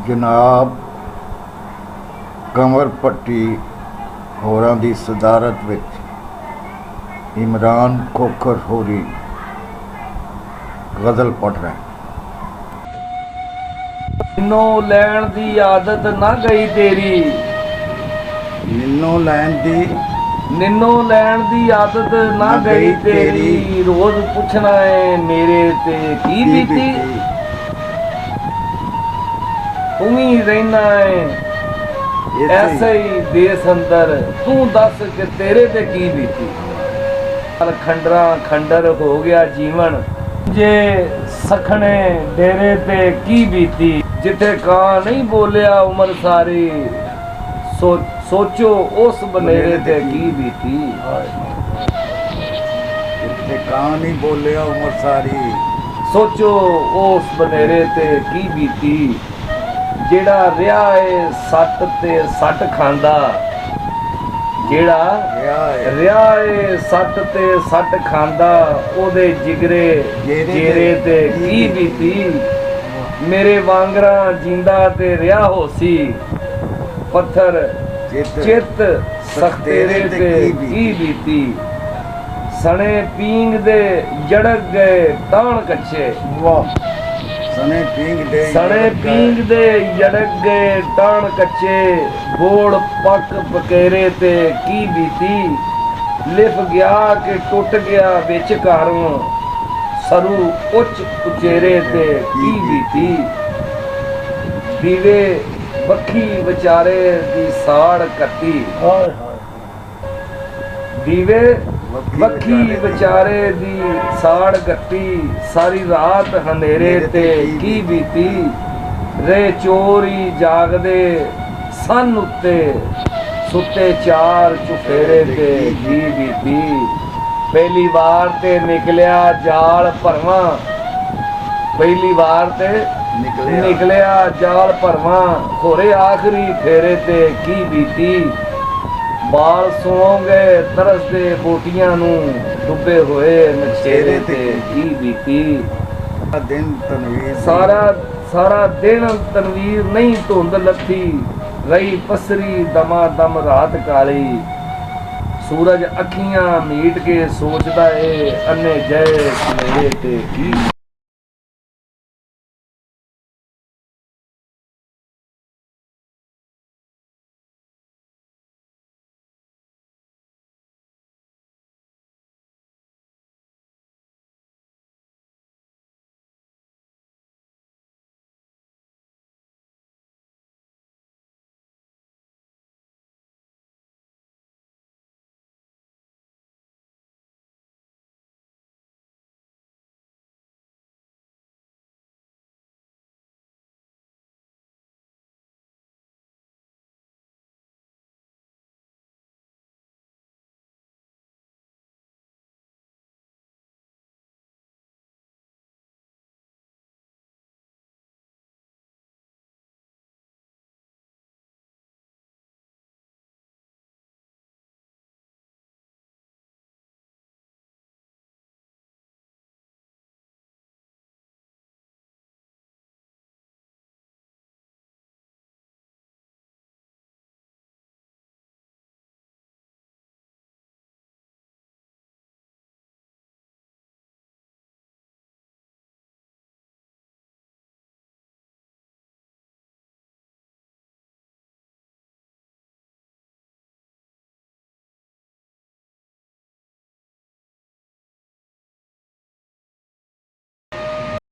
जनाब कंवर पट्टी होरां दी सदारत विच इमरान खोखर होरी गज़ल पढ़ रहे हैं। निन्नो लैण दी आदत ना गई तेरी, निन्नो लैन दी निन्नो लैण दी आदत ना गई तेरी। रोज पुछना है मेरे ते की बीती, तू ही रहना है ऐसे ही देश अंदर, तू दस कि तेरे ते की बीती। खंडरा खंडर हो गया जीवन जे सखने डेरे ते की बीती। जिथे कां नहीं बोलिया उम्र सारी, सोचो उस बनेरे ते की बीती। जिथे कां नहीं बोलिया उम्र सारी, सोचो उस बनेरे ते की बीती। जेड़ा रिया है सट ते सट खांदा, जेड़ा रिया है सट ते सट खांदा, ओदे जिगरे जेरे ते की बीती। मेरे वांगरा जिंदा ते रिया होसी, पत्थर चित सख्तेरे ते की बीती। सने पींग दे जड़क गए ताण कच्चे, सने पींग दे जड़क गए ताण कच्चे। बोड़ पक पकेरे ते की बीती। लिफ गया कि टुट गया विच कारों, सरू उच उचेरे ते की बीती। दीवे बखी विचारे दी साड़ कत्ती, दीवे बखी विचारे दी साड़ गत्ती। सारी रात हनेरे ते की बीती। रे चोरी जागदे सन उत्ते, सुते चार चुफेरे ते की बीती। पहली बार ते निकलिया जाल भरवा, पहली बार ते निकलिया जाल भरवा। खोरे आखिरी फेरे ते की बीती। बाल सो गए तरस दे बोटियां नू, डुबे हुए नचेरे ते की बीती। दिन तनवीर सारा दिन तनवीर नहीं धुंध लथी, रही पसरी दमा दम रात काली। सूरज अखियां मीट के सोचदा है अन्ने जय सवेरे ते की।